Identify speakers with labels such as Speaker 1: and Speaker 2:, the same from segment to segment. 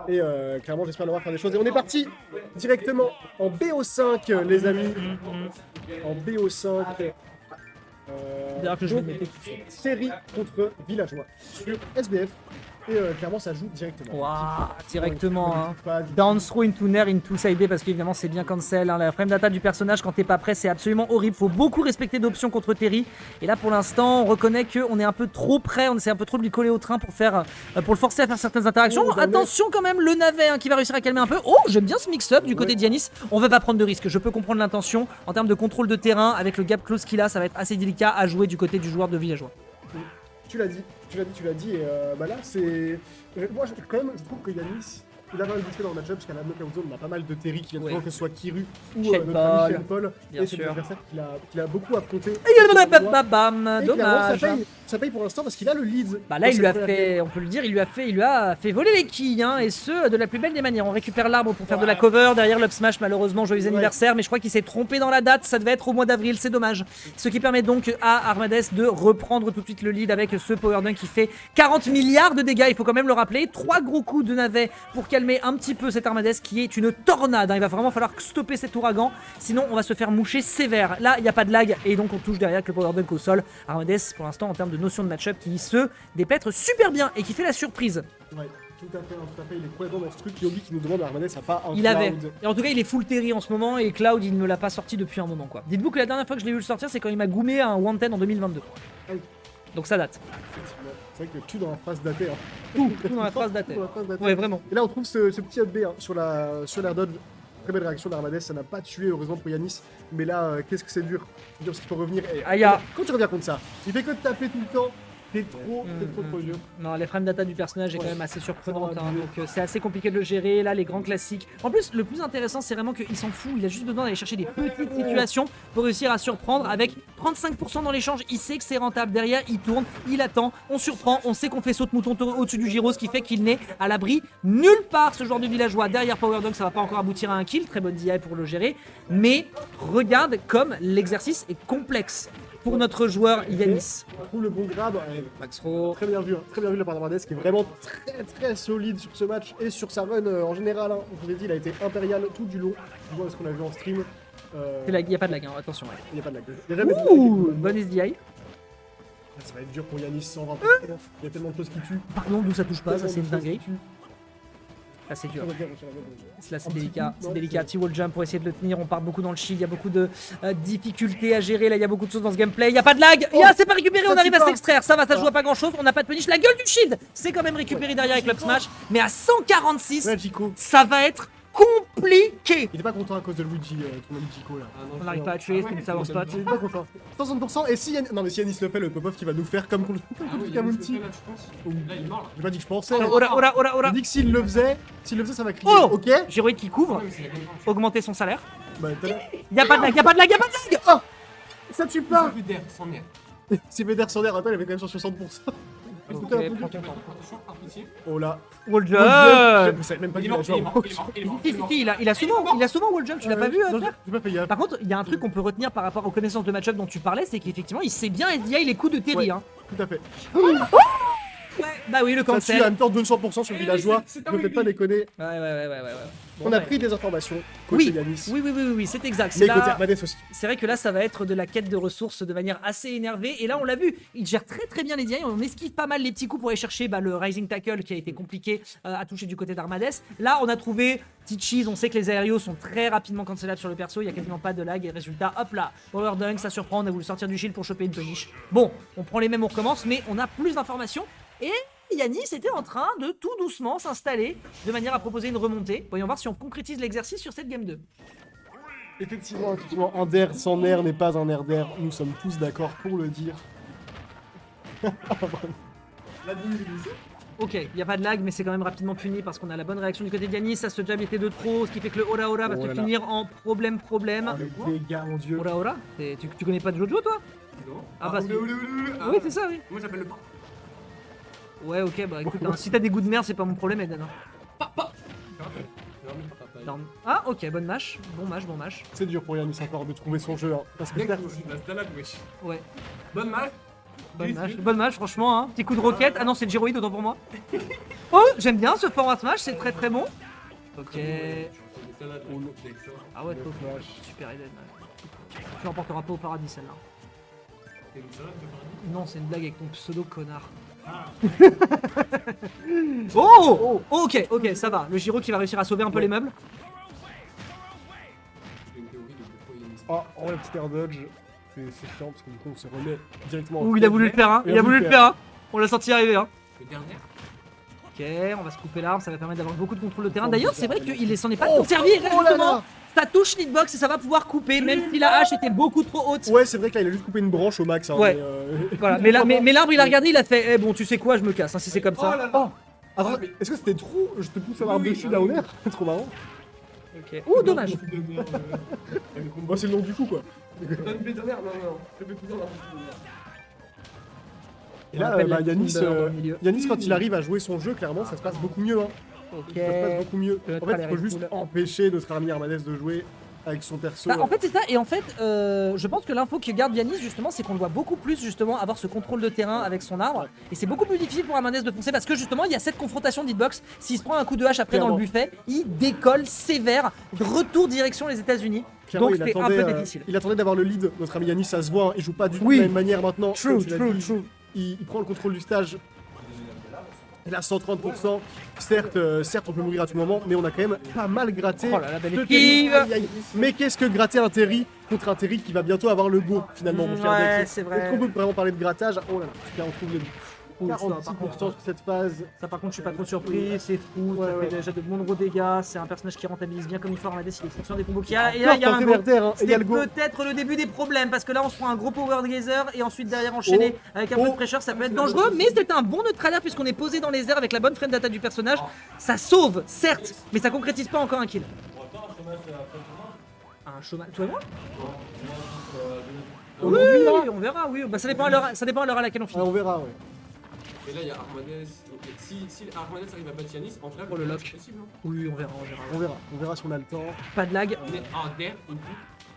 Speaker 1: Et clairement, j'espère leur faire des choses. Et on est parti directement en BO5, les amis. En BO5.
Speaker 2: D'ailleurs que je vais
Speaker 1: donc,
Speaker 2: le mettre tout de suite.
Speaker 1: série contre villageois sur SBF. Et clairement, ça joue directement.
Speaker 2: Waouh, directement. Hein.
Speaker 1: Pas-
Speaker 2: Down throw into Nair into side B parce qu'évidemment c'est bien cancel. Hein. La frame data du personnage quand t'es pas prêt c'est absolument horrible. Faut beaucoup respecter d'options contre Terry. Et là pour l'instant on reconnaît qu'on est un peu trop près. On essaie un peu trop de lui coller au train pour le forcer à faire certaines interactions.
Speaker 1: Oh,
Speaker 2: Attention quand même le navet hein, qui va réussir à calmer un peu. Oh j'aime bien ce mix-up du côté d'Yanis. On veut pas prendre de risques. Je peux comprendre l'intention. En termes de contrôle de terrain avec le gap close qu'il a ça va être assez délicat à jouer du côté du joueur de villageois.
Speaker 1: Tu l'as dit, et bah là c'est... Moi quand même je trouve que Yanis, il a pas mal de dans le match-up parce qu'à la knockout zone on a pas mal de Terry qui viennent
Speaker 2: Ouais.
Speaker 1: souvent, que ce soit Kiru ou
Speaker 2: Shen
Speaker 1: notre ami
Speaker 2: Paul.
Speaker 1: Shen Paul.
Speaker 2: Bien
Speaker 1: Et c'est des
Speaker 2: sûr.
Speaker 1: adversaires qu'il a beaucoup affrontés.
Speaker 2: Bam,
Speaker 1: Et clairement,
Speaker 2: dommage.
Speaker 1: ça paye pour l'instant parce qu'il a le lead.
Speaker 2: Bah là, il lui a fait, on peut le dire, il lui a fait voler les quilles, hein, et ce, de la plus belle des manières. On récupère l'arbre pour faire de la cover, derrière l'up smash, malheureusement, joyeux anniversaire, mais je crois qu'il s'est trompé dans la date, ça devait être au mois d'avril, c'est dommage. Ce qui permet donc à Armades de reprendre tout de suite le lead avec ce power dunk qui fait 40 milliards de dégâts, il faut quand même le rappeler. 3 gros coups de navet pour calmer un petit peu cet Armades qui est une tornade, hein. Il va vraiment falloir stopper cet ouragan, sinon on va se faire moucher sévère. Là, il n'y a pas de lag, et donc on touche derrière avec le power dunk au sol. Armades, pour l'instant, en termes de notion de match-up, qui se dépêtre super bien et qui fait la surprise.
Speaker 1: Ouais, tout à fait, il est complètement dans ce truc. Yogi qui nous demande à Armanes, ça pas un
Speaker 2: Il avait.
Speaker 1: Cloud.
Speaker 2: Et en tout cas, il est full Terry en ce moment et Cloud, il ne l'a pas sorti depuis un moment quoi. Dites-vous que la dernière fois que je l'ai vu le sortir, c'est quand il m'a goumé un Wanted en 2022.
Speaker 1: Ah oui.
Speaker 2: Donc ça date.
Speaker 1: Effectivement. C'est vrai que tu dans la phrase datée. Hein.
Speaker 2: Tout dans la phrase datée.
Speaker 1: Dans la phrase datée.
Speaker 2: Ouais, vraiment.
Speaker 1: Et là, on trouve ce petit up B hein, sur l'air dodge. Très belle réaction d'Armades, ça n'a pas tué heureusement pour Yanis. Mais là, qu'est-ce que c'est dur. C'est dur parce qu'il faut revenir. Et
Speaker 2: Aya.
Speaker 1: quand tu reviens contre ça, il fait que de taper tout le temps. T'es trop dur.
Speaker 2: Non, les frame data du personnage est quand même assez surprenante, hein, donc c'est assez compliqué de le gérer. Là, les grands classiques. En plus, le plus intéressant, c'est vraiment qu'il s'en fout. Il a juste besoin d'aller chercher des petites situations pour réussir à surprendre. Avec 35% dans l'échange, il sait que c'est rentable. Derrière, il tourne, il attend, on surprend, on sait qu'on fait saut de mouton au-dessus du gyro, ce qui fait qu'il n'est à l'abri nulle part. Ce joueur de villageois derrière Power Dunk, ça va pas encore aboutir à un kill. Très bonne DI pour le gérer. Mais regarde comme l'exercice est complexe pour notre joueur Yanis.
Speaker 1: On trouve le bon grab.
Speaker 2: Max Ro.
Speaker 1: Très bien vu de la part d'Armades qui est vraiment très solide sur ce match et sur sa run en général. Hein. Je vous ai dit, il a été impérial tout du long. Du moins, ce qu'on a vu en stream.
Speaker 2: Il n'y a pas de lag, hein, attention. Ouais.
Speaker 1: Il n'y a pas de lag. Il y a jamais de lag.
Speaker 2: Ouh, bonne SDI.
Speaker 1: Ça va être dur pour Yanis 120%. Il y a tellement de choses qui tuent.
Speaker 2: Pardon, d'où ça touche pas, ça c'est une
Speaker 1: Tellement de choses
Speaker 2: dinguerie.
Speaker 1: qui tuent.
Speaker 2: Là c'est dur.
Speaker 1: On va dire, on va dire.
Speaker 2: Là c'est
Speaker 1: Un petit
Speaker 2: délicat,
Speaker 1: coup,
Speaker 2: c'est
Speaker 1: non,
Speaker 2: délicat.
Speaker 1: c'est-
Speaker 2: T-wall jump pour essayer de le tenir, on part beaucoup dans le shield, il y a beaucoup de difficultés à gérer, là il y a beaucoup de choses dans ce gameplay, il n'y a pas de lag, c'est pas récupéré,
Speaker 1: ça
Speaker 2: on arrive
Speaker 1: tue
Speaker 2: à
Speaker 1: pas.
Speaker 2: s'extraire, ça va, ça joue à pas grand chose, on n'a pas de punish, la gueule du shield, c'est quand même récupéré derrière avec l'up smash, mais à 146,
Speaker 1: Ouais, Chico.
Speaker 2: ça va être compliqué.
Speaker 1: Il est pas content à cause de Luigi, ton ami Chico là.
Speaker 2: On n'arrive pas à tuer, c'est une savant spot.
Speaker 1: Il est pas content. 60%. Et si Yanis... Non mais si Yanis le fait, le pop-off qui va nous faire comme contre Kamulti. J'ai pas dit que je pensais.
Speaker 2: Ora.
Speaker 1: J'ai dit que s'il le faisait, ça va crier.
Speaker 2: Oh
Speaker 1: Ok.
Speaker 2: Giroid qui couvre, augmenter son salaire.
Speaker 1: Bah, t'as l'air-
Speaker 2: Il y a pas de lag, il y a pas de lag, il y a pas de lag.
Speaker 1: Oh, ça tue pas.
Speaker 3: Vu d'air, sans nerf.
Speaker 1: Si Véder son air, rappelle, elle avait quand même sur 60%.
Speaker 2: Ok,
Speaker 1: Écoutez un peu.
Speaker 2: prends ton temps.
Speaker 3: Attention, par pitié.
Speaker 1: Oh là.
Speaker 2: Wall
Speaker 1: Je
Speaker 2: jump.
Speaker 1: savais même pas
Speaker 3: Il est
Speaker 1: qu'il a
Speaker 3: mort, il est mort, il est mort, il est mort.
Speaker 2: Si, si, si, il a souvent wall jump, tu l'as pas vu
Speaker 1: Non,
Speaker 2: frère?
Speaker 1: j'ai pas fait gaffe.
Speaker 2: Par contre, il y a un truc qu'on peut retenir par rapport aux connaissances de match-up dont tu parlais, c'est qu'effectivement, il sait bien SDI les coups de Terry.
Speaker 1: Ouais.
Speaker 2: Hein.
Speaker 1: Tout à fait.
Speaker 2: Ouais, bah oui, le
Speaker 1: Ça tue
Speaker 2: cancel.
Speaker 1: en même temps 200% sur le villageois.
Speaker 3: c'est
Speaker 1: Je peux peut-être pas déconner.
Speaker 2: Ouais.
Speaker 1: On a pris des informations. Côté Yanis.
Speaker 2: Oui, c'est exact.
Speaker 1: Mais
Speaker 2: C'est
Speaker 1: côté
Speaker 2: là-
Speaker 1: Armades aussi.
Speaker 2: c'est vrai que là, ça va être de la quête de ressources de manière assez énervée. Et là, on l'a vu, il gère très bien les DI. On esquive pas mal les petits coups pour aller chercher le Rising Tackle qui a été compliqué à toucher du côté d'Armades. Là, on a trouvé Tichis. On sait que les aérios sont très rapidement cancellables sur le perso. Il y a quasiment pas de lag. Et résultat, hop là, Power Dunk, ça surprend. On a voulu sortir du shield pour choper une punish. Bon, on prend les mêmes, on recommence, mais on a plus d'informations. Et Yanis était en train de tout doucement s'installer de manière à proposer une remontée. Voyons voir si on concrétise l'exercice sur cette game 2.
Speaker 1: Effectivement, un der sans nerf n'est pas un air d'air. Nous sommes tous d'accord pour le dire.
Speaker 2: Ok, il n'y a pas de lag, mais c'est quand même rapidement puni parce qu'on a la bonne réaction du côté de Yanis. Ça, ce jab était de trop, ce qui fait que le Ora va
Speaker 1: Oh
Speaker 2: se
Speaker 1: là là.
Speaker 2: finir en problème.
Speaker 1: Les gars, mon dieu.
Speaker 2: Ora tu connais pas de Jojo, toi? Ah bah, oui, c'est ça, oui.
Speaker 3: Moi j'appelle le
Speaker 2: Ouais, ok, bah écoute, hein, si t'as des goûts de merde, c'est pas mon problème, Eden. hein. Non. Ah, ok, bonne match. Bon match.
Speaker 1: C'est dur pour Yanis encore de trouver son jeu. Hein, parce que
Speaker 3: Bien
Speaker 1: certes,
Speaker 3: que la wesh.
Speaker 2: Ouais.
Speaker 3: Bonne match.
Speaker 2: Bonne match, franchement. Hein. Petit coup de roquette. Ah non, c'est le gyroïde, autant pour moi. Oh, j'aime bien ce format Smash, c'est très très bon. Ok. Ah ouais, top. Super Eden. Tu l'emporteras pas au paradis celle-là. Non, c'est une blague avec ton pseudo connard. Oh, ok, ça va. Le Giro qui va réussir à sauver un peu les meubles.
Speaker 1: Oh, le petit air dodge. C'est chiant parce que du coup on se remet directement.
Speaker 2: Ouh, il a voulu le faire, hein. Il a voulu le faire, hein. On l'a senti arriver, hein.
Speaker 3: Le dernier.
Speaker 2: Ok, on va se couper l'arme, ça va permettre d'avoir beaucoup de contrôle de terrain.
Speaker 1: Oh,
Speaker 2: D'ailleurs, c'est vrai qu'il s'en est pas conservé,
Speaker 1: oh là
Speaker 2: justement.
Speaker 1: là.
Speaker 2: Ça touche l'hitbox et ça va pouvoir couper, même si la hache était beaucoup trop haute.
Speaker 1: Ouais, c'est vrai que là il a juste coupé une branche au max. Hein,
Speaker 2: Ouais. Voilà, mais l'arbre il a regardé, il a fait, eh bon, tu sais quoi, je me casse, hein, si c'est comme ça.
Speaker 3: Oh là là.
Speaker 1: Oh, attends, est-ce que c'était trop? Je te pousse à l'arbre dessus là au l'air. Trop marrant.
Speaker 2: Ok. Ouh, dommage.
Speaker 1: Moi c'est le nom du coup quoi.
Speaker 3: Donne B de merde, non. Je fais plusieurs dans
Speaker 1: Et
Speaker 2: On
Speaker 1: là,
Speaker 2: appelle la
Speaker 1: Yanis,
Speaker 2: Timber dans le milieu.
Speaker 1: Yanis, quand il arrive à jouer son jeu, clairement, ça se passe beaucoup mieux. Hein.
Speaker 2: Ok.
Speaker 1: Ça se passe beaucoup mieux.
Speaker 2: Le
Speaker 1: En fait, il
Speaker 2: trailer
Speaker 1: faut
Speaker 2: est
Speaker 1: juste
Speaker 2: cool.
Speaker 1: empêcher notre ami Armadès de jouer avec son perso.
Speaker 2: Bah, en fait c'est ça, et en fait je pense que l'info que garde Yanis justement c'est qu'on doit beaucoup plus justement avoir ce contrôle de terrain avec son arbre, et c'est beaucoup plus difficile pour Armadès de foncer parce que justement il y a cette confrontation d'hitbox, s'il se prend un coup de hache après dans le buffet, il décolle sévère, retour direction les États-Unis.
Speaker 1: Clairement,
Speaker 2: Donc c'est un peu difficile.
Speaker 1: il attendait d'avoir le lead, notre ami Yanis, ça se voit, hein, il joue pas du tout
Speaker 2: Oui.
Speaker 1: de la même manière maintenant.
Speaker 2: True,
Speaker 1: comme tu l'as
Speaker 2: true,
Speaker 1: dit.
Speaker 2: true.
Speaker 1: Il prend le contrôle du stage. Il a 130%. Certes, on peut mourir à tout moment, mais on a quand même pas mal gratté.
Speaker 2: Oh là là, belle
Speaker 1: Ce
Speaker 2: esquive.
Speaker 1: Terry. Aïe, aïe. Mais qu'est-ce que gratter un Terry contre un Terry qui va bientôt avoir le go finalement, mon cher
Speaker 2: Ouais,
Speaker 1: Dex.
Speaker 2: c'est vrai.
Speaker 1: Est-ce qu'on peut vraiment parler de grattage? Oh là là, là on trouve les
Speaker 2: Ouh, ça,
Speaker 1: 46%
Speaker 2: par contre,
Speaker 1: sur cette phase.
Speaker 2: Ça par contre je suis pas trop surpris, c'est fou,
Speaker 1: Ouais,
Speaker 2: ça
Speaker 1: ouais.
Speaker 2: fait déjà de bons gros dégâts, c'est un personnage qui rentabilise bien comme il faut. Armadès, il est fonction des combos qu'il y a, et là il y a un go.
Speaker 1: hein, et il y a
Speaker 2: C'est
Speaker 1: le go.
Speaker 2: peut-être le début des problèmes parce que là on se prend un gros power gazer et ensuite derrière enchaîner avec un peu de pressure, ça peut être dangereux, mais c'est un bon neutralaire puisqu'on est posé dans les airs avec la bonne frame d'attaque du personnage. Ça sauve, certes, mais ça concrétise pas encore un kill. Un chômage, toi et moi? Oui, on verra, oui, bah, ça dépend à l'heure à laquelle on finit.
Speaker 1: Ah, on verra, ouais.
Speaker 3: Et là, il y a Armadès. Ok, si Armadès arrive à battre Yanis, en vrai,
Speaker 2: Oh, le lock.
Speaker 3: c'est possible. Hein.
Speaker 2: Oui, on verra.
Speaker 1: On verra si on a le temps.
Speaker 2: Pas de lag.
Speaker 3: Mais en der, une coup.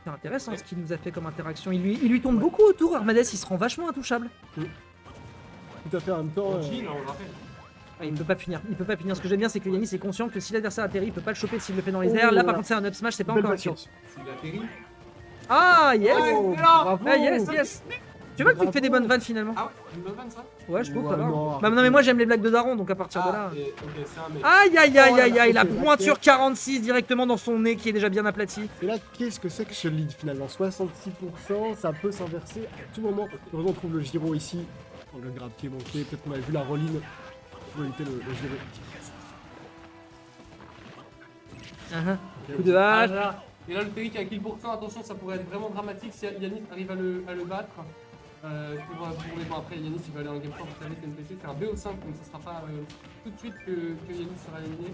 Speaker 2: C'est intéressant ce qu'il nous a fait comme interaction. Il lui tourne beaucoup autour. Armadès, il se rend vachement intouchable.
Speaker 1: Tout à fait en même temps.
Speaker 3: En Jean, on le rappelle.
Speaker 2: Ah, il ne peut pas punir. Ce que j'aime bien, c'est que Yanis est conscient que si l'adversaire atterrit, il peut pas le choper s'il le fait dans les airs. Là, par contre, c'est un up smash, c'est pas
Speaker 1: belle
Speaker 2: encore un kill.
Speaker 1: patience.
Speaker 3: S'il atterrit.
Speaker 2: Ah, yes!
Speaker 1: Oh,
Speaker 3: excellent.
Speaker 1: bravo.
Speaker 2: Ah, yes! Tu vois que tu fais des bonnes vannes finalement?
Speaker 3: Ah ouais, une bonne vanne ça.
Speaker 2: Ouais, je trouve
Speaker 1: Ouais,
Speaker 2: ça va.
Speaker 1: non,
Speaker 2: Bah, non, mais moi j'aime les blagues de Daron, donc à partir de là.
Speaker 3: Ok, ça, mais.
Speaker 2: Aïe, la
Speaker 1: ok,
Speaker 2: pointure
Speaker 1: ok.
Speaker 2: 46 directement dans son nez qui est déjà bien aplati.
Speaker 1: Et là, qu'est-ce que c'est que ce lead finalement? 66%, ça peut s'inverser à tout moment. Heureusement, on trouve le Giro ici. On le grab qui est manqué. Peut-être qu'on avait vu la Roline. On éviter le Giro.
Speaker 2: Coup de hache.
Speaker 3: Et là, le Terry qui a kill %, attention, ça pourrait être vraiment dramatique si Yanis arrive à le battre. Pour les bon, après, Yanis il va aller en game 4 pour faire NPC. C'est un BO5, donc ça sera pas tout de suite que Yanis sera éliminé.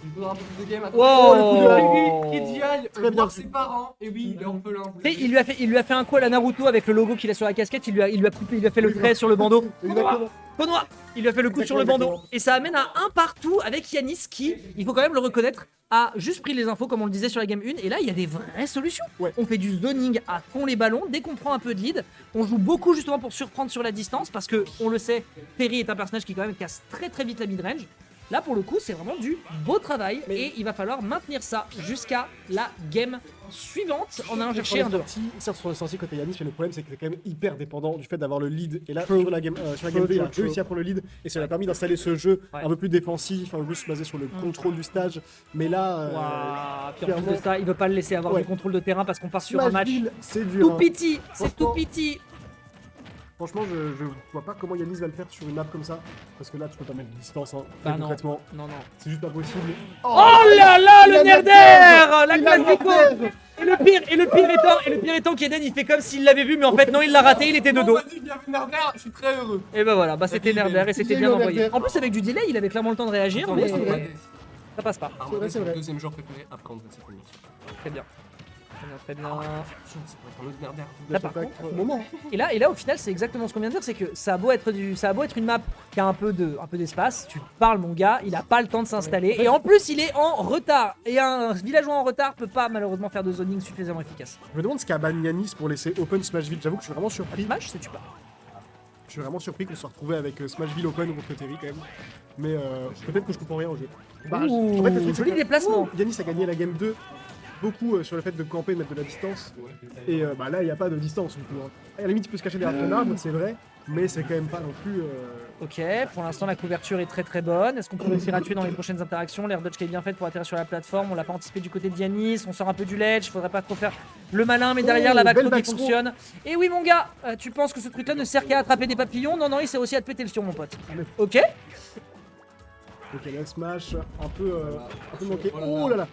Speaker 3: Il faudra un peu plus de game.
Speaker 2: Wow.
Speaker 3: Qui d'y aille
Speaker 1: Très bien
Speaker 3: voir
Speaker 1: vu.
Speaker 3: ses parents. Et oui, il est orphelin. vous
Speaker 2: Tu sais,
Speaker 3: l'avez
Speaker 2: il lui a fait un coup à la Naruto avec le logo qu'il a sur la casquette, il lui a coupé, il lui a fait le trait sur le bandeau.
Speaker 1: Exactement.
Speaker 2: Konoha, il lui a fait le coup sur le
Speaker 1: Exactement.
Speaker 2: bandeau. Et ça amène à un partout avec Yanis qui, il faut quand même le reconnaître, a juste pris les infos comme on le disait sur la game 1. Et là, il y a des vraies solutions.
Speaker 1: Ouais.
Speaker 2: On fait du zoning à fond les ballons. Dès qu'on prend un peu de lead, on joue beaucoup justement pour surprendre sur la distance parce que, on le sait, Terry est un personnage qui quand même casse très très vite la mid-range. Là, pour le coup, c'est vraiment du beau travail et il va falloir maintenir ça jusqu'à la game suivante en allant chercher un 2.
Speaker 1: Certes, sur le sorti côté Yanis, mais le problème c'est que c'est quand même hyper dépendant du fait d'avoir le lead. Et là, sur la game 2, il a réussi à prendre le lead et ça lui a permis d'installer ce jeu
Speaker 2: Ouais.
Speaker 1: un peu plus défensif, un peu plus basé sur le contrôle du stage. Mais là,
Speaker 2: Waouh, puis en plus de
Speaker 1: clairement,
Speaker 2: ça, il veut pas le laisser avoir
Speaker 1: Ouais.
Speaker 2: du contrôle de terrain parce qu'on part sur un match
Speaker 1: Smashville, c'est dur.
Speaker 2: tout
Speaker 1: hein.
Speaker 2: petit, c'est tout
Speaker 1: Franchement.
Speaker 2: petit.
Speaker 1: Franchement, je vois pas comment Yanis va le faire sur une map comme ça. Parce que là, tu peux pas mettre de distance. Hein,
Speaker 2: Bah
Speaker 1: très
Speaker 2: non.
Speaker 1: concrètement.
Speaker 2: Non, non.
Speaker 1: C'est juste pas possible.
Speaker 2: Oh là là,
Speaker 1: Il
Speaker 2: le
Speaker 1: a
Speaker 2: Nerder,
Speaker 1: Nerder.
Speaker 2: la
Speaker 1: Il a
Speaker 2: classico.
Speaker 1: Nerder.
Speaker 2: Et le pire étant qu'Eden il fait comme s'il l'avait vu, mais en fait non, il l'a raté, il était de
Speaker 3: dit.
Speaker 2: dos.
Speaker 3: Vas-y, bienvenue Nerder, je suis très heureux.
Speaker 2: Et bah voilà, bah c'était
Speaker 3: Il a eu
Speaker 2: Nerder et c'était
Speaker 1: eu
Speaker 2: bien
Speaker 1: un
Speaker 2: envoyé.
Speaker 1: Nerder.
Speaker 2: En plus avec du delay, il avait clairement le temps de réagir, mais
Speaker 1: c'est vrai.
Speaker 2: ça passe pas.
Speaker 3: Armadès,
Speaker 1: c'est vrai.
Speaker 3: le deuxième joueur préféré après André Saponi.
Speaker 2: Très bien. Très bien.
Speaker 3: Attention, ça pourrait être un autre Nerder.
Speaker 2: Là, par
Speaker 1: Attaque,
Speaker 2: contre,
Speaker 1: moment.
Speaker 2: Et là, au final, c'est exactement ce qu'on vient de dire, c'est que ça a beau être une map qui a un peu d'espace, tu parles mon gars, il a pas le temps de s'installer, et en plus il est en retard, et un villageois en retard peut pas malheureusement faire de zoning suffisamment efficace.
Speaker 1: Je me demande ce qu'a ban Yanis pour laisser open Smashville. J'avoue que je suis vraiment surpris.
Speaker 2: Smash, c'est tu pas.
Speaker 1: Je suis vraiment surpris qu'on se soit retrouvé avec Smashville Open contre Terry quand même. Mais peut-être que je comprends rien au jeu. Bah,
Speaker 2: Ouh,
Speaker 1: en fait, le truc, c'est
Speaker 2: joli
Speaker 1: que-
Speaker 2: déplacement.
Speaker 1: Ouh, Yanis a gagné la game 2 beaucoup sur le fait de camper, de mettre de la distance. Et bah là, il n'y a pas de distance du coup. Hein. À la limite, il peut se cacher derrière ton arbre, c'est vrai, mais c'est quand même pas non plus.
Speaker 2: Ok, pour l'instant la couverture est très bonne. Est-ce qu'on peut réussir à tuer dans les prochaines interactions? L'air dodge qui est bien faite pour atterrir sur la plateforme. On l'a pas anticipé du côté de Yanis. On sort un peu du ledge. Faudrait pas trop faire le malin, mais derrière la back
Speaker 1: belle
Speaker 2: throw qui
Speaker 1: back throw.
Speaker 2: fonctionne. Et oui, mon gars, tu penses que ce truc là ne sert qu'à attraper des papillons? Non, non, il sert aussi à te péter le fion, mon pote. Ok.
Speaker 1: Ok, là, smash un peu manqué. Oh là là!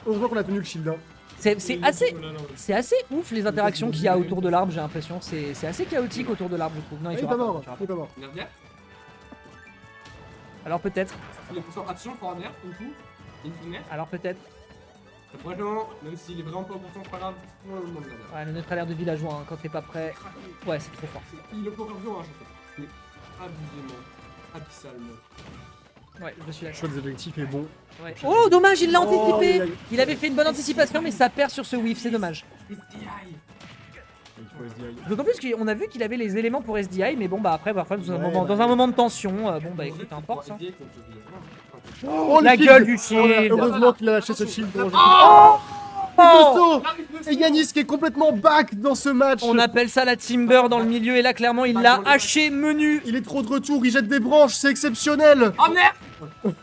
Speaker 1: Heureusement qu'on a tenu le shield. Hein.
Speaker 2: C'est assez ouf les interactions qu'il y a autour de l'arbre, j'ai l'impression. C'est assez chaotique autour de l'arbre, je trouve. Non,
Speaker 1: Il est
Speaker 2: tu
Speaker 1: pas
Speaker 2: rates
Speaker 1: mort,
Speaker 2: tu rates
Speaker 1: il est pas mort.
Speaker 3: Nervière.
Speaker 2: Alors peut-être.
Speaker 3: Il est pour attention, pour un nerf, du coup. Il faut nerf.
Speaker 2: Alors peut-être.
Speaker 3: Franchement, même s'il est vraiment pas au pourcent, c'est pas grave. C'est pour le monde nervière.
Speaker 2: Ouais, le neutre a l'air de villageois, hein, quand t'es pas prêt. Ouais, c'est trop fort.
Speaker 3: Il est pour vision, hein, je sais. Mais abusément. Abyssalement.
Speaker 2: Ouais, je suis
Speaker 1: Le
Speaker 2: d'accord.
Speaker 1: choix des objectifs est bon.
Speaker 2: Ouais. Oh, dommage, il l'a
Speaker 1: Oh,
Speaker 2: anticipé.
Speaker 1: aïe, aïe.
Speaker 2: Il avait fait une bonne anticipation, mais ça perd sur ce whiff, c'est dommage.
Speaker 3: SDI.
Speaker 1: Il faut SDI.
Speaker 2: D'autant plus qu'on a vu qu'il avait les éléments pour SDI, mais bon, bah après, parfois, dans un
Speaker 1: Ouais,
Speaker 2: moment,
Speaker 1: bah,
Speaker 2: dans un moment de tension, bon, bah écoute, importe. Hein.
Speaker 1: Oh,
Speaker 2: La
Speaker 1: le
Speaker 2: gueule
Speaker 1: shield.
Speaker 2: du shield.
Speaker 1: Heureusement qu'il a lâché ce shield.
Speaker 2: Oh
Speaker 1: Oh et Yanis qui est complètement back dans ce match.
Speaker 2: On appelle ça la Timber dans le milieu, et là, clairement, il l'a haché menu.
Speaker 1: Il est trop de retour, il jette des branches, c'est exceptionnel.
Speaker 3: Oh merde.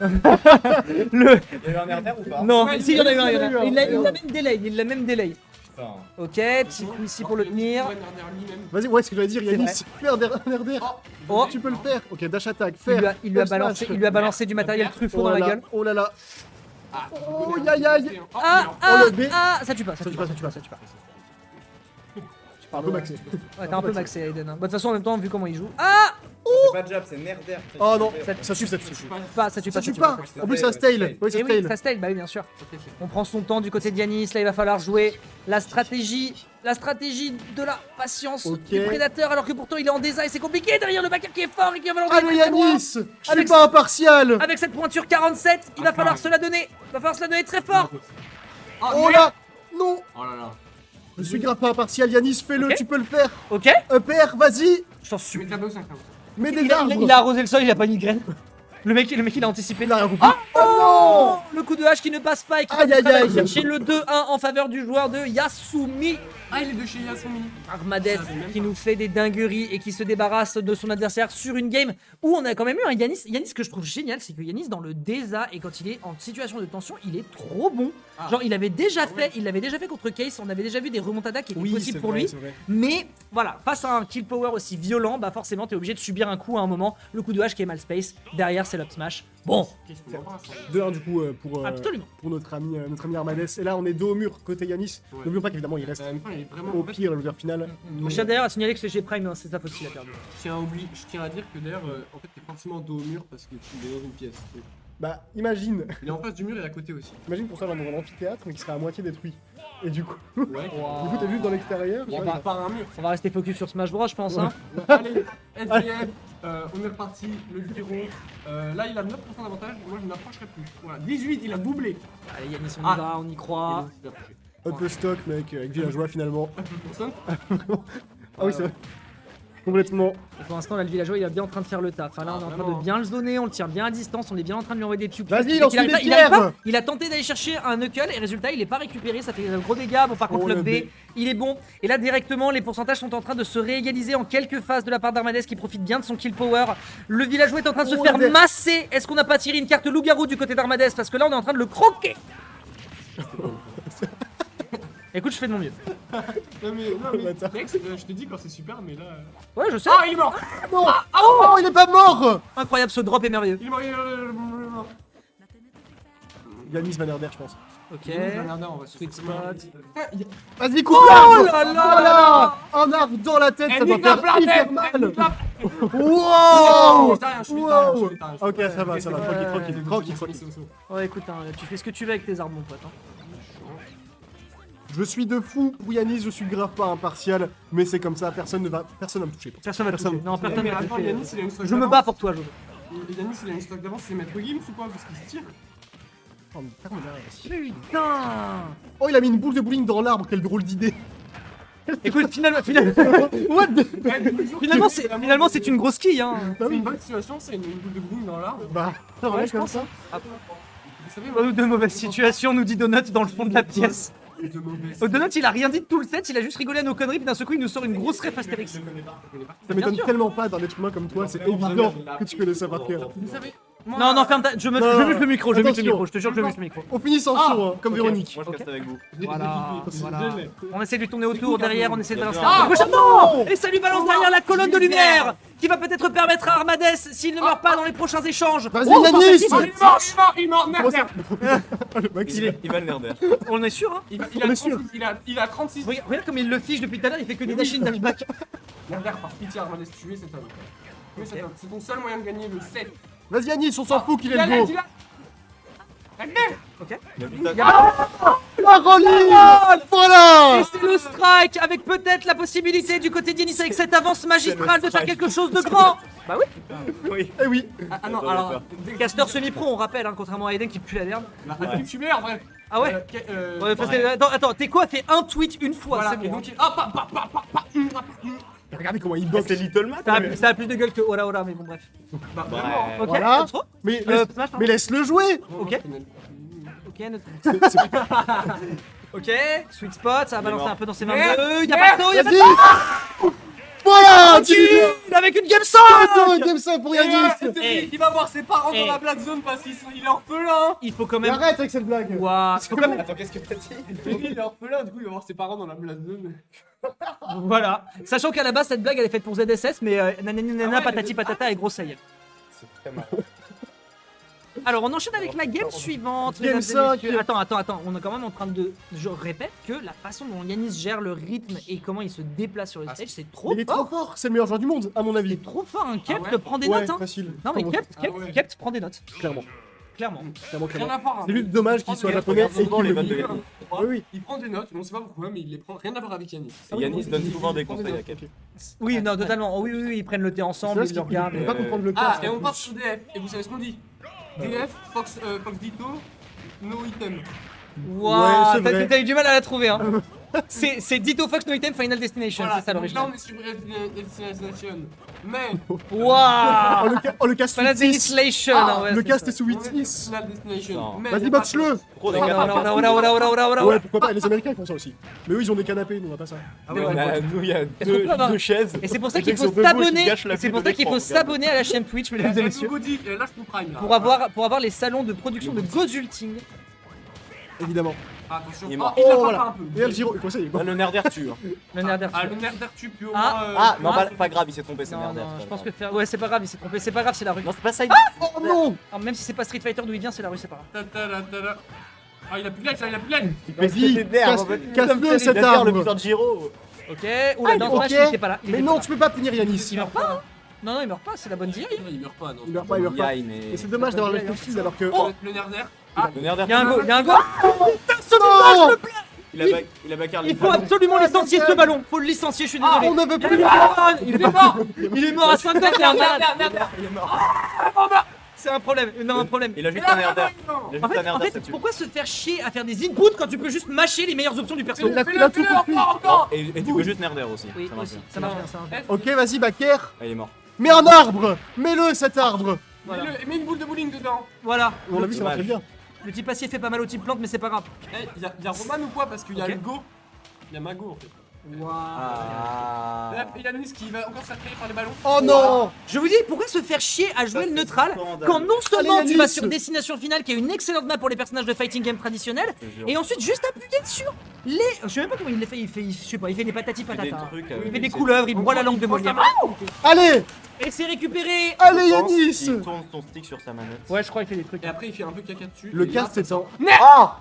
Speaker 2: Le...
Speaker 4: Il y a eu un RDR ou pas?
Speaker 2: Non,
Speaker 3: Ouais,
Speaker 2: si, il y en a eu un,
Speaker 1: il y en a eu un.
Speaker 2: il l'a même delay, il l'a même delay.
Speaker 4: Putain.
Speaker 2: Ok, petit coup ici pour le tenir.
Speaker 1: Vas-y, ouais, ce que j'allais dire, Yanis, fais un RDR.
Speaker 2: Oh,
Speaker 1: Tu peux le faire. Ok, dash attack,
Speaker 2: il
Speaker 1: faire.
Speaker 2: lui a
Speaker 1: Up
Speaker 2: balancé,
Speaker 1: smash.
Speaker 2: il lui a balancé du matériel Truffaut
Speaker 1: Oh
Speaker 2: dans
Speaker 1: là
Speaker 2: la
Speaker 1: là,
Speaker 2: gueule.
Speaker 1: oh là là.
Speaker 3: Oh,
Speaker 1: aïe, aïe.
Speaker 2: Ah,
Speaker 1: Oh,
Speaker 2: ah,
Speaker 1: le B.
Speaker 2: ah, ça tue pas, ça
Speaker 1: Ça
Speaker 2: tue
Speaker 1: tue
Speaker 2: pas,
Speaker 1: pas,
Speaker 2: ça tue pas, ça tue pas.
Speaker 1: Un peu maxé.
Speaker 2: Ouais, t'es un peu maxé, Aiden. Hein. Bah, de toute façon, en même temps, vu comment il joue. Ah,
Speaker 4: C'est pas jab, c'est nerder.
Speaker 1: Oh non,
Speaker 2: Ça-
Speaker 1: ça tue, ça tue.
Speaker 2: pas, ça tue pas,
Speaker 1: Ça tue pas. En plus, ça stale. Oui, ça
Speaker 2: Et oui,
Speaker 1: stale.
Speaker 2: ça style, bah oui, bien sûr. On prend son temps du côté de Yanis, là il va falloir jouer la stratégie de la patience
Speaker 1: Ok.
Speaker 2: du prédateur, alors que pourtant il est en désert et c'est compliqué derrière le backer qui est fort et qui va falloir
Speaker 1: Allez,
Speaker 2: jouer très droit.
Speaker 1: Yanis, je suis
Speaker 2: Avec-
Speaker 1: pas impartial.
Speaker 2: Avec cette pointure 47, il va falloir se la donner. Il va falloir se la donner très fort.
Speaker 1: Oh là, non.
Speaker 3: Oh là là.
Speaker 1: Je suis grave pas impartial, Yanis, fais-le,
Speaker 2: Ok.
Speaker 1: tu peux le faire.
Speaker 2: Ok,
Speaker 1: Upper, vas-y.
Speaker 2: je t'en
Speaker 3: Je
Speaker 2: suis.
Speaker 3: mets la 5
Speaker 1: Mets des
Speaker 2: Il a
Speaker 1: arbres.
Speaker 2: arrosé le sol, il a pas mis de graine. Le mec il a anticipé.
Speaker 1: Il a rien compris.
Speaker 2: Oh, le coup de hache qui ne passe pas et qui
Speaker 1: Aïe, aïe,
Speaker 2: va
Speaker 1: aïe.
Speaker 2: chercher le 2-1 en faveur du joueur de Yasumi.
Speaker 3: Ah, il est de chez Yasumi.
Speaker 2: Armadez qui nous fait des dingueries et qui se débarrasse de son adversaire sur une game où on a quand même eu un Yanis. Yanis, ce que je trouve génial, c'est que Yanis dans le DESA et quand il est en situation de tension, il est trop bon.
Speaker 3: Ah.
Speaker 2: Genre il l'avait déjà
Speaker 3: ouais.
Speaker 2: fait contre Case, on avait déjà vu des remontadas qui étaient
Speaker 1: Oui,
Speaker 2: possibles
Speaker 1: c'est
Speaker 2: pour
Speaker 1: vrai,
Speaker 2: lui.
Speaker 1: c'est vrai.
Speaker 2: Mais voilà, face à un kill power aussi violent, bah forcément t'es obligé de subir un coup à un moment. Le coup de hache qui est mal space, derrière c'est l'up smash. Bon,
Speaker 3: Qu'est-ce qu'on embrasse, hein.
Speaker 1: 2-1 du coup
Speaker 2: absolument.
Speaker 1: pour notre ami Armadez. Et là, on est dos au mur côté Yanis.
Speaker 3: Ouais.
Speaker 1: N'oublions pas qu'évidemment, il reste
Speaker 3: En même temps, il est vraiment.
Speaker 1: au pire le leader final.
Speaker 2: Je tiens d'ailleurs à signaler que ce G-Prime, hein, c'est sa faute s'il a perdu.
Speaker 3: Je tiens à dire que d'ailleurs, en fait, t'es forcément dos au mur parce que tu es dans une pièce.
Speaker 1: Bah, imagine,
Speaker 3: Il est en face du mur et à côté aussi.
Speaker 1: imagine qu'on soit dans un amphithéâtre mais qui serait à moitié détruit. Et du coup,
Speaker 3: Ouais.
Speaker 1: du coup, t'as vu dans l'extérieur
Speaker 3: On va par un mur.
Speaker 2: On va rester focus sur Smash Bros, je pense. Hein.
Speaker 3: Allez, SDF, on est reparti, le Giro. Là, il a 9% d'avantage, moi je ne m'approcherai plus. Voilà, 18, il a doublé.
Speaker 2: Allez Yanis, on y
Speaker 3: Ah.
Speaker 2: va, on y croit.
Speaker 3: Il est approché.
Speaker 1: Up le stock, mec, avec Villageois finalement.
Speaker 3: Personne.
Speaker 1: Ah oui, c'est vrai. Complètement.
Speaker 2: Et pour l'instant, là, le villageois, il est bien en train de faire le taf. Enfin, là, on est en train
Speaker 3: vraiment.
Speaker 2: de bien le zoner, on le tire bien à distance, on est bien en train de lui envoyer des piou.
Speaker 1: Vas-y, lance-lui
Speaker 2: arrive
Speaker 1: des
Speaker 2: pas- il arrive
Speaker 1: pierres.
Speaker 2: pas. Il a tenté d'aller chercher un knuckle et résultat, il est pas récupéré. Ça fait un gros dégât. Bon, par contre,
Speaker 1: Oh,
Speaker 2: le
Speaker 1: le
Speaker 2: B,
Speaker 1: B.
Speaker 2: il est bon. Et là, directement, les pourcentages sont en train de se réégaliser en quelques phases de la part d'Armadez qui profite bien de son kill power. Le villageois est en train de se
Speaker 1: Oh,
Speaker 2: faire
Speaker 1: le B.
Speaker 2: masser. Est-ce qu'on n'a pas tiré une carte loup-garou du côté d'Armadez? Parce que là, on est en train de le croquer. Écoute, je fais de mon mieux.
Speaker 3: Non mais
Speaker 1: Bâtard.
Speaker 3: Dex, je te dis quand c'est super, mais là.
Speaker 2: Ouais, je sais.
Speaker 3: Ah, il est mort.
Speaker 1: Non Oh, il est pas mort.
Speaker 2: Incroyable, ce drop est merveilleux.
Speaker 3: Il est mort, il est mort.
Speaker 1: Yanis Van Herder, je pense.
Speaker 2: Ok.
Speaker 3: On va
Speaker 2: Sweet spot.
Speaker 1: Vas-y, coupe
Speaker 2: Oh
Speaker 1: l'arbre.
Speaker 2: là là
Speaker 1: Voilà. Un arbre dans la tête, ça doit faire hyper mal. Wow. Wow. Ok, ça va, tranquille.
Speaker 2: Ouais, écoute, hein, tu fais ce que tu veux avec tes armes, mon pote. Hein.
Speaker 1: Je suis de fou pour Yanis, je suis grave pas impartial, mais c'est comme ça, personne va me toucher.
Speaker 2: Personne va te toucher. Non, personne
Speaker 3: Mais
Speaker 2: va te
Speaker 3: attends,
Speaker 2: toucher.
Speaker 3: Yanis, il a une stock
Speaker 2: Je me
Speaker 3: d'avance.
Speaker 2: bats pour toi, Jojo.
Speaker 3: Yanis, il a une stock d'avance, c'est mettre Gims ou quoi? Parce qu'il se tire.
Speaker 1: Oh, mais termine là.
Speaker 2: Putain.
Speaker 1: Oh, il a mis une boule de bowling dans l'arbre, quelle drôle d'idée.
Speaker 2: Écoute, finalement, finalement c'est une grosse quille, hein.
Speaker 1: Bah
Speaker 3: C'est
Speaker 1: oui.
Speaker 3: une bonne situation, c'est une boule de bowling dans l'arbre.
Speaker 1: Bah, ça
Speaker 2: Ouais,
Speaker 1: va
Speaker 2: je
Speaker 1: comme
Speaker 2: pense,
Speaker 1: ça.
Speaker 2: hein.
Speaker 3: Vous savez,
Speaker 2: Pas de mauvaise situation, nous dit Donut dans le fond de la pièce.
Speaker 3: de mauvais.
Speaker 2: Donut, il a rien dit de tout le set, il a juste rigolé à nos conneries, puis d'un seul coup, il nous sort une grosse ref Astérix.
Speaker 1: Ça m'étonne
Speaker 2: sûr.
Speaker 1: tellement pas d'un être humain comme toi, c'est évident que tu connais ça par cœur.
Speaker 3: Vous savez, moi,
Speaker 2: Non, non, ferme ta... Je mute le micro, je mute le
Speaker 1: Attention.
Speaker 2: micro, je te jure que je mute le micro.
Speaker 1: On finit sans chaud, hein, comme
Speaker 2: ok.
Speaker 1: Véronique.
Speaker 4: Moi je reste avec vous.
Speaker 2: Voilà. On essaie de lui tourner autour,
Speaker 3: cool,
Speaker 2: derrière,
Speaker 3: hein.
Speaker 2: on essaie de balancer
Speaker 4: Ah,
Speaker 2: la gauche. Non. Et ça lui balance derrière la colonne de lumière, qui va peut-être permettre à Armades, s'il ne meurt pas dans les prochains échanges.
Speaker 1: Vas-y,
Speaker 2: Oh,
Speaker 1: Yanis.
Speaker 3: Oh, il est mort,
Speaker 1: Comment
Speaker 3: merde.
Speaker 1: ça Le mec,
Speaker 4: Il va le nerder.
Speaker 2: On est sûr, hein.
Speaker 3: Il a
Speaker 1: On est sûr.
Speaker 3: 36, il a 36.
Speaker 2: Regarde comme il le fiche depuis tout à l'heure, il fait que des dashing dashback.
Speaker 3: Merde, par pitié, Armades, tuer cet homme. Tuer cet homme. C'est ton seul moyen de gagner le 7.
Speaker 1: Vas-y, Yanis, on s'en fout qu'il est
Speaker 3: Il
Speaker 1: le go.
Speaker 2: Ok.
Speaker 1: La reline. Voilà.
Speaker 2: Et c'est le strike avec peut-être la possibilité du côté d'Yanis avec cette avance magistrale de faire quelque chose de grand. Bah oui.
Speaker 4: Oui.
Speaker 1: Eh oui.
Speaker 3: Ah non,
Speaker 4: Attends,
Speaker 3: alors.
Speaker 4: d'accord.
Speaker 2: Caster semi-pro, on rappelle, hein, contrairement à Eden qui pue la merde.
Speaker 3: Bah, tu meurs, bref.
Speaker 2: Ah ouais. Ouais, parce que- attends, t'es quoi? Fait un tweet une fois,
Speaker 3: Voilà,
Speaker 2: c'est
Speaker 3: et
Speaker 2: bon.
Speaker 3: donc il. Ah,
Speaker 1: Regardez comment il boxe.
Speaker 4: C'est Little Mac.
Speaker 2: Ça a plus de gueule que Ola Ola, mais bon, bref.
Speaker 3: Bah,
Speaker 4: Ouais.
Speaker 3: vraiment.
Speaker 2: Ok,
Speaker 1: Voilà.
Speaker 2: pas trop.
Speaker 1: Mais
Speaker 2: Smash, pardon.
Speaker 1: laisse-le jouer.
Speaker 2: Ok. Ok, notre...
Speaker 1: C'est-
Speaker 2: Ok, sweet spot, ça va balancer
Speaker 4: mort.
Speaker 2: un peu dans ses mains
Speaker 3: Merde.
Speaker 2: bleues. Y'a pas de saut, y'a pas de
Speaker 1: Vas-y. Voilà.
Speaker 2: saut. Avec une game
Speaker 1: Ah,
Speaker 2: sans.
Speaker 1: comme ça pour Yanis.
Speaker 3: Il va voir ses parents
Speaker 2: Eh.
Speaker 3: dans la black zone parce qu'il est orphelin.
Speaker 2: Il faut quand
Speaker 1: Mais
Speaker 2: même...
Speaker 1: arrête avec cette blague.
Speaker 2: Ouah, il faut quand même...
Speaker 4: Attends, qu'est-ce que t'as dit?
Speaker 3: Il est orphelin, du coup il va voir ses parents dans la black zone.
Speaker 2: Voilà. Sachant qu'à la base, cette blague, elle est faite pour ZSS, mais nanani nana,
Speaker 3: Ah ouais,
Speaker 2: patati
Speaker 3: mais-
Speaker 2: patata et gros ça y est.
Speaker 4: C'est très marrant.
Speaker 2: Alors, on enchaîne avec la game suivante.
Speaker 1: Game
Speaker 2: mesdames et
Speaker 1: 5.
Speaker 2: messieurs. Attends, on est quand même en train de... Je répète que la façon dont Yanis gère le rythme et comment il se déplace sur le stage, c'est trop
Speaker 1: Il est trop
Speaker 2: fort.
Speaker 1: fort. C'est le meilleur joueur du monde, à mon avis.
Speaker 2: Trop fort, un Kept
Speaker 3: ouais
Speaker 2: prend des
Speaker 1: Ouais,
Speaker 2: notes, hein.
Speaker 1: facile.
Speaker 2: Non mais
Speaker 1: Clairement.
Speaker 2: Kept prend des notes.
Speaker 1: Clairement.
Speaker 2: Clairement.
Speaker 1: Clairement,
Speaker 3: Rien
Speaker 1: clairement.
Speaker 3: à voir. hein.
Speaker 1: C'est juste dommage qu'il soit japonais et
Speaker 4: souvent
Speaker 1: qu'il
Speaker 4: les
Speaker 1: le
Speaker 4: vannes de
Speaker 1: vive.
Speaker 4: Yanis.
Speaker 1: Oui, oui.
Speaker 3: Il prend des notes, mais on sait pas pourquoi, mais il les prend. Rien à voir avec Yanis.
Speaker 4: Et Yanis donne souvent des conseils à Cap.
Speaker 2: Oui, non, totalement. Oh, oui, ils prennent le thé
Speaker 1: C'est
Speaker 2: ensemble,
Speaker 1: là
Speaker 2: ils
Speaker 1: ce
Speaker 2: le
Speaker 1: qu'il
Speaker 2: regardent.
Speaker 1: peut pas comprendre le
Speaker 3: Ah,
Speaker 1: cas.
Speaker 3: et on part sur DF. Et vous savez ce qu'on dit DF, Fox Ditto, no item.
Speaker 2: Waouh,
Speaker 1: c'est vrai.
Speaker 2: t'as eu du mal à la trouver, hein. C'est Ditto Fox No Item Final Destination,
Speaker 3: Voilà,
Speaker 2: c'est ça
Speaker 3: donc là
Speaker 2: l'original.
Speaker 3: on est sur Destination. Mais
Speaker 2: Waouh.
Speaker 1: Le cast
Speaker 2: Final
Speaker 1: sous 10.
Speaker 2: Destination, hein, ouais,
Speaker 1: Le
Speaker 2: c'est
Speaker 1: cast
Speaker 2: ça.
Speaker 1: est sous
Speaker 3: on est
Speaker 1: 8-6.
Speaker 3: sur Final Destination.
Speaker 4: Non.
Speaker 3: Mais
Speaker 1: Vas-y,
Speaker 3: y a pas
Speaker 1: boxe-le.
Speaker 4: Trop des
Speaker 2: Voilà,
Speaker 4: canapés.
Speaker 2: voilà.
Speaker 1: Ouais, pourquoi pas. Les Américains ils font ça aussi. Mais eux ils ont des canapés, nous on a pas ça.
Speaker 2: Ah ouais, ouais.
Speaker 4: Nous, il y a
Speaker 2: Est-ce qu'on peut avoir-
Speaker 4: deux chaises.
Speaker 2: Et c'est pour ça
Speaker 4: Les
Speaker 2: qu'il
Speaker 4: mecs
Speaker 2: faut
Speaker 4: sont debout et qui
Speaker 2: s'abonner.
Speaker 4: gâchent la
Speaker 2: C'est
Speaker 4: vue
Speaker 2: pour
Speaker 4: de
Speaker 2: ça qu'il faut
Speaker 4: l'écran, regarde.
Speaker 2: s'abonner à la chaîne Twitch, mesdames et messieurs,
Speaker 3: Lâche ton prime là.
Speaker 2: pour avoir les salons de production de Gozulting.
Speaker 1: Évidemment.
Speaker 3: Ah, attention.
Speaker 4: Il est
Speaker 3: Ah,
Speaker 4: mort.
Speaker 3: il
Speaker 1: Oh
Speaker 3: attrape
Speaker 1: voilà.
Speaker 3: un peu.
Speaker 1: Et le Giro, quoi ça il est
Speaker 4: Ah,
Speaker 1: mort.
Speaker 4: le nerder tue. hein.
Speaker 2: Le nerder.
Speaker 3: Ah, le nerf tue plus au
Speaker 2: Ah.
Speaker 3: moins.
Speaker 4: Ah, non,
Speaker 3: ah,
Speaker 4: pas grave, il s'est trompé, c'est
Speaker 2: Non,
Speaker 4: nerder.
Speaker 2: non,
Speaker 4: c'est
Speaker 2: je
Speaker 4: pas
Speaker 2: pense que
Speaker 4: grave.
Speaker 2: faire. Ouais, c'est pas grave, il s'est trompé. C'est pas grave, c'est la rue.
Speaker 4: Non, c'est pas ça.
Speaker 1: Oh non.
Speaker 2: Alors, même si c'est pas Street Fighter d'où il vient, c'est la rue, c'est pas grave.
Speaker 3: ta-ta-la-ta-la. Ah, il a plus de lag, là, il a plus de lag.
Speaker 1: Vas-y, casse-le cet
Speaker 4: Le
Speaker 1: arbre.
Speaker 4: buteur de Giro.
Speaker 2: Ok, oula, dans
Speaker 1: ok.
Speaker 2: ce match, il était pas là. Il
Speaker 1: Mais
Speaker 2: était
Speaker 1: non,
Speaker 2: pas
Speaker 1: tu peux pas punir Yanis.
Speaker 2: Il meurt pas, hein. Non, il meurt pas, c'est la bonne dire.
Speaker 3: Il meurt pas, non.
Speaker 1: Il meurt pas, il meurt pas.
Speaker 4: Yain, mais.
Speaker 1: Et c'est dommage d'avoir le style alors que.
Speaker 3: Le nerf d'air. Ah,
Speaker 4: Le nerder
Speaker 2: Il y a un go, il y a un go.
Speaker 1: Non.
Speaker 4: il a bacardi.
Speaker 2: Il faut absolument licencier ce ballon. Faut le licencier, je suis désolé.
Speaker 1: On ne veut plus.
Speaker 2: Il est mort. Il est mort à 5 mètres, il est un malade.
Speaker 4: Il est mort.
Speaker 2: C'est un problème, non, un problème.
Speaker 4: Il a juste un nerder. Il a
Speaker 2: En
Speaker 4: juste un
Speaker 2: fait,
Speaker 4: nerder, ça tue.
Speaker 2: pourquoi se faire chier à faire des inputs quand tu peux juste mâcher les meilleures options du perso?
Speaker 1: Il a tout compris.
Speaker 3: encore.
Speaker 4: Et tu peux juste nerder aussi.
Speaker 2: Oui,
Speaker 4: Ça marche
Speaker 2: aussi,
Speaker 4: bien.
Speaker 2: ça marche bien, ça marche bien.
Speaker 1: Ok, vas-y, Baker.
Speaker 4: Ah, il est mort.
Speaker 1: Mets un arbre. Mets-le cet arbre.
Speaker 2: Voilà.
Speaker 3: Mets une boule de bowling dedans.
Speaker 2: Voilà.
Speaker 1: On a vu, ça marche bien.
Speaker 2: Le petit passier fait pas mal au type plante, mais c'est pas grave.
Speaker 3: Eh, y'a Roman ou quoi? Parce qu'il y a
Speaker 2: Ok.
Speaker 3: le go. Il y a Mago en fait.
Speaker 4: Ah.
Speaker 3: Et la Yanis qui va encore se faire créer par les ballons.
Speaker 1: Oh non.
Speaker 2: Je vous dis, pourquoi se faire chier à jouer
Speaker 4: Ça,
Speaker 2: le
Speaker 4: c'est
Speaker 2: neutral
Speaker 4: scandaleux.
Speaker 2: quand non seulement
Speaker 1: Allez,
Speaker 2: tu vas
Speaker 1: Yanis.
Speaker 2: sur Destination Finale, qui est une excellente map pour les personnages de fighting game traditionnels,
Speaker 4: Je te jure.
Speaker 2: et ensuite juste appuyer sur les. Je sais même pas comment il les fait, je sais pas, il fait des patati
Speaker 4: Il fait
Speaker 2: patata.
Speaker 4: des trucs,
Speaker 2: Il fait
Speaker 4: mais
Speaker 2: des
Speaker 4: c'est-
Speaker 2: couleuvres, il broie la langue de Molière.
Speaker 1: Allez.
Speaker 2: Et c'est récupéré.
Speaker 1: Allez,
Speaker 4: Je pense
Speaker 1: Yanis.
Speaker 4: qu'il tourne son stick sur sa manette.
Speaker 2: Ouais, je crois qu'il fait des trucs.
Speaker 3: Et après il fait un peu caca dessus.
Speaker 1: Le
Speaker 3: Et là,
Speaker 1: cast est en.
Speaker 4: Ah.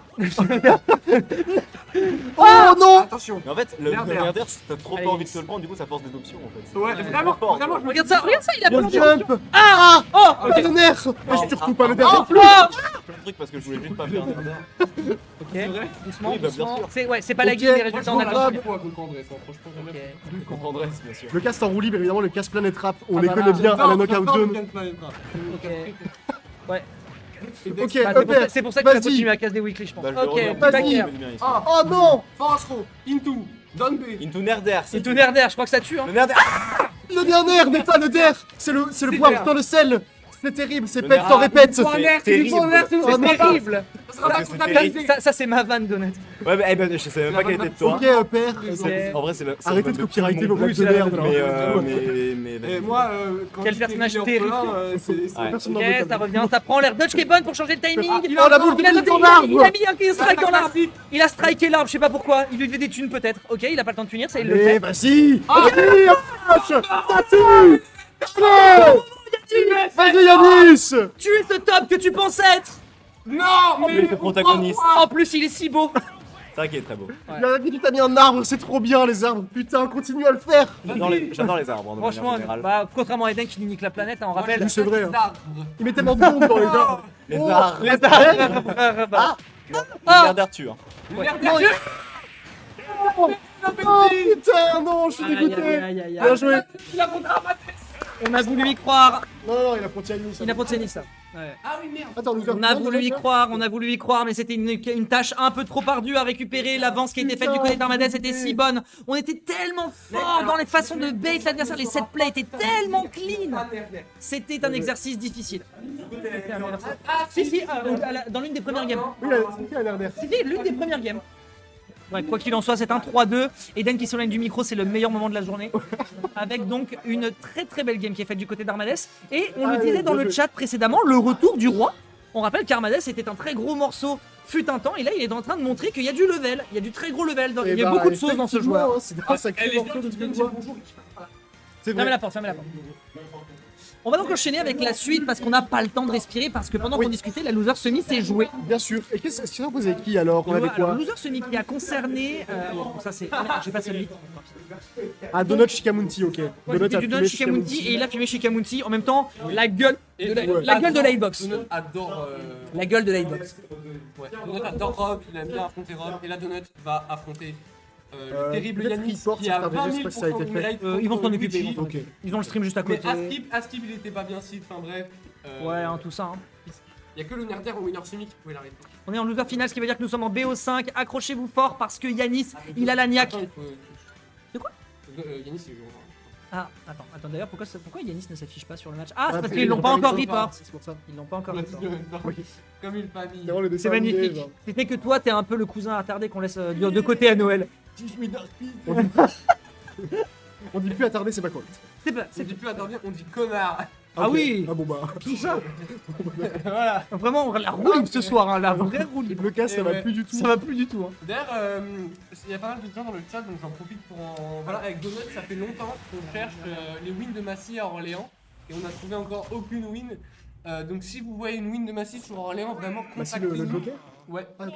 Speaker 1: Oh non.
Speaker 3: Attention.
Speaker 4: Mais en fait, le
Speaker 3: Nerder.
Speaker 4: nerder, t'as trop
Speaker 2: Allez,
Speaker 4: pas envie de
Speaker 2: Yanis.
Speaker 4: te le prendre, du coup ça force des options en fait.
Speaker 3: Ouais, vraiment,
Speaker 4: fort,
Speaker 3: vraiment.
Speaker 4: quoi.
Speaker 2: Regarde ça, il a
Speaker 1: Le
Speaker 2: pas
Speaker 1: jump.
Speaker 2: Ah. Oh.
Speaker 1: Le nerf. Mais je te retrouve pas le nerf.
Speaker 2: Oh.
Speaker 1: non plus.
Speaker 4: J'ai le truc parce que je voulais juste pas faire un nerder.
Speaker 2: Ok. Doucement,
Speaker 4: Oui, bah, bien
Speaker 2: doucement.
Speaker 4: sûr.
Speaker 2: C'est ouais, c'est pas
Speaker 1: Ok,
Speaker 2: la guille, les
Speaker 3: Moi je
Speaker 2: résultats
Speaker 3: prends
Speaker 2: on a
Speaker 1: grave.
Speaker 3: le poids contre André, ça, franchement jamais.
Speaker 2: Ok.
Speaker 4: Je comprendrais, bien sûr.
Speaker 1: Le cast en roue libre, évidemment, le cast Planet Rap. On
Speaker 2: Ah
Speaker 1: les
Speaker 2: bah
Speaker 1: connaît
Speaker 2: là.
Speaker 1: bien à la Knockout Zone.
Speaker 2: Ok. Ouais.
Speaker 1: Ok,
Speaker 2: Bah, c'est pour ça qu'il a
Speaker 1: vas-y.
Speaker 2: continué à casser des weekly, je pense.
Speaker 4: Bah, je le
Speaker 2: Ok,
Speaker 4: remets.
Speaker 2: petit
Speaker 1: Vas-y.
Speaker 2: backer.
Speaker 4: Bien ici.
Speaker 3: Ah,
Speaker 1: Oh non.
Speaker 3: Force Row, into, Don B.
Speaker 4: Into Nerder,
Speaker 2: C'est tout Nerder, je crois que ça tue. Hein.
Speaker 4: Le Nerder.
Speaker 1: Le dernier, mais pas le der. C'est le poivre
Speaker 3: der.
Speaker 1: dans le sel. C'est terrible, c'est
Speaker 4: Le
Speaker 1: pète,
Speaker 4: der.
Speaker 1: t'en répètes.
Speaker 2: Point vert, c'est du point vert, c'est
Speaker 1: Oh, non.
Speaker 2: terrible.
Speaker 3: Ça sera la
Speaker 4: Parce que c'est
Speaker 3: comptabilité.
Speaker 2: Ça c'est ma vanne, Donut.
Speaker 4: Ouais, mais je savais même pas qu'elle était de toi.
Speaker 1: Ok, père.
Speaker 2: Ok.
Speaker 4: En vrai, c'est
Speaker 1: Arrêtez de copyrighter vos blagues de
Speaker 2: c'est la
Speaker 1: merde.
Speaker 2: même
Speaker 4: Mais,
Speaker 1: là.
Speaker 4: mais.
Speaker 3: Et moi, quand
Speaker 2: Quel
Speaker 3: j'étais
Speaker 2: personnage
Speaker 3: orphelin,
Speaker 2: terrifiant.
Speaker 3: c'est
Speaker 4: Ouais.
Speaker 1: Personne
Speaker 2: Ok,
Speaker 1: n'en veut,
Speaker 2: ça revient, ça prend l'air. Dodge qui est bonne pour changer le timing.
Speaker 1: Oh, la boule de
Speaker 2: il a
Speaker 1: pile
Speaker 2: noté,
Speaker 1: dans
Speaker 2: il a
Speaker 1: l'arbre.
Speaker 2: mis un strike dans l'arbre. Il a striké l'arbre, je sais pas pourquoi. Il lui devait des thunes peut-être. Ok, il a pas le temps de punir, ça il le
Speaker 1: Eh,
Speaker 2: fait.
Speaker 1: vas-y. Vas-y, vache. Ça tue. Allez. Vas-y, Yanis.
Speaker 2: Tu es ce top que tu pensais être.
Speaker 3: Non,
Speaker 4: Mais
Speaker 3: mais
Speaker 4: le protagoniste.
Speaker 2: En plus, il est si beau.
Speaker 4: C'est vrai qu'il est très beau.
Speaker 1: Tu t'as mis un arbre, c'est trop bien les arbres. Putain, continue à le faire.
Speaker 4: J'adore les arbres, de manière
Speaker 2: Franchement,
Speaker 4: générale.
Speaker 2: bah, contrairement à Eden qui nique la planète, hein, on rappelle.
Speaker 1: Oui, c'est vrai, hein.
Speaker 3: Les arbres.
Speaker 1: Il met tellement de bombes dans les arbres.
Speaker 4: Les
Speaker 1: Oh.
Speaker 4: arbres.
Speaker 2: Les arbres.
Speaker 1: Ah.
Speaker 4: Le Nerder tue. Hein.
Speaker 3: Le Nerder.
Speaker 2: Non,
Speaker 1: Oh putain, non, je suis
Speaker 2: Aïe,
Speaker 1: dégoûté.
Speaker 2: aïe, aïe, aïe,
Speaker 1: Bien
Speaker 2: aïe.
Speaker 1: joué.
Speaker 3: Il a contre Amadeus.
Speaker 2: On a voulu y croire.
Speaker 1: Non, il a frontière Yanis.
Speaker 2: Il a continué ça. Ouais.
Speaker 3: Ah oui, merde.
Speaker 1: Attends, nous
Speaker 2: On a voulu y croire, mais c'était une tâche un peu trop ardue à récupérer. L'avance qui était faite du côté d'Armadès était si bonne. On était tellement fort dans les façons de bait l'adversaire. Les set plays étaient tellement clean. C'était un exercice difficile. Ah, si, dans l'une des premières games.
Speaker 1: Oui, il a l'air d'air.
Speaker 2: C'était l'une des premières games. Ouais, quoi qu'il en soit, c'est un 3-2. Eden qui s'éloigne du micro, c'est le meilleur moment de la journée. Avec donc une très très belle game qui est faite du côté d'Armadès. Et on le disait dans le chat précédemment, le retour du roi. On rappelle qu'Armadès était un très gros morceau, fut un temps, et là il est en train de montrer qu'il y a du level. Il y a du très gros level. Il y a beaucoup de choses dans ce joueur.
Speaker 1: C'est un sacré
Speaker 3: Elle est
Speaker 1: morceau de ce que je vois. C'est
Speaker 2: Fermez
Speaker 1: vrai.
Speaker 2: la porte, fermez la porte. On va donc enchaîner avec la suite parce qu'on n'a pas le temps de respirer parce que pendant qu'on discutait, la loser semi s'est jouée.
Speaker 1: Bien sûr. Et qu'est-ce que vous avez qui alors? On avait
Speaker 2: Alors,
Speaker 1: quoi?
Speaker 2: loser semi qui a concerné. Bon, ça c'est. J'ai pas celui.
Speaker 1: Ah, Donut Shikamunti, ok.
Speaker 2: Ouais, c'était du Donut Shikamunti et il a filmé Shikamunti en même temps la gueule de la gueule de la hitbox.
Speaker 3: Donut adore.
Speaker 2: La gueule de la hitbox.
Speaker 3: Ouais. Donut adore Rob, il aime bien affronter Rob, et là Donut va affronter le terrible
Speaker 1: peut-être
Speaker 3: Yanis
Speaker 1: qu'il porte
Speaker 3: qui a
Speaker 1: sur Starbase,
Speaker 3: 20
Speaker 1: je sais pas si ça a
Speaker 3: 000%
Speaker 1: été
Speaker 3: de
Speaker 1: fait.
Speaker 3: win rate
Speaker 2: Ils vont
Speaker 3: contre
Speaker 2: s'en occuper.
Speaker 3: Luigi.
Speaker 1: Ok.
Speaker 2: Ils ont le stream juste à
Speaker 3: Mais
Speaker 2: côté.
Speaker 3: Askip il était pas bien cible, enfin bref.
Speaker 2: Ouais, hein, tout ça. Hein.
Speaker 3: Il y a que le Nerder au winner semi qui pouvait l'arrêter.
Speaker 2: On est en loser final, ce qui veut dire que nous sommes en BO5. Accrochez-vous fort parce que Yanis, il a la niaque.
Speaker 3: Attends, il faut-
Speaker 2: De quoi
Speaker 3: Yanis il joue.
Speaker 2: Ah, attends d'ailleurs, pourquoi Yanis ne s'affiche pas sur le match? Ah, c'est parce
Speaker 1: parce
Speaker 2: qu'ils l'ont pas encore report.
Speaker 1: C'est pour ça.
Speaker 2: Ils l'ont pas encore
Speaker 3: On l'a dit
Speaker 2: report.
Speaker 3: en même temps.
Speaker 1: Oui.
Speaker 3: Comme une famille.
Speaker 1: C'est vraiment le
Speaker 2: C'est
Speaker 1: dessin animé,
Speaker 2: magnifique.
Speaker 1: genre.
Speaker 2: C'était que toi, t'es un peu le cousin attardé qu'on laisse de côté à Noël.
Speaker 1: On dit plus attardé, c'est pas correct.
Speaker 2: C'est pas.
Speaker 3: C'est plus attendez, on dit connard.
Speaker 2: Ah
Speaker 1: Ok.
Speaker 2: oui.
Speaker 1: Ah bon bah.
Speaker 2: Tout ça.
Speaker 3: Voilà.
Speaker 2: Vraiment, on la roue libre ce soir, hein, la vraie roue libre.
Speaker 1: Le cas, ça
Speaker 3: Et
Speaker 1: va
Speaker 3: ouais.
Speaker 1: plus du tout.
Speaker 2: Ça va plus du tout. Hein.
Speaker 3: D'ailleurs, il y a pas mal de gens dans le chat, donc j'en profite pour en. Voilà, avec Donut, ça fait longtemps qu'on cherche les wins de Massy à Orléans et on a trouvé encore aucune win. Donc si vous voyez une win de Massy sur Orléans, vraiment
Speaker 1: Bah si, le
Speaker 3: contactez-nous.
Speaker 1: Joker.
Speaker 3: Ouais.
Speaker 1: Ah ok.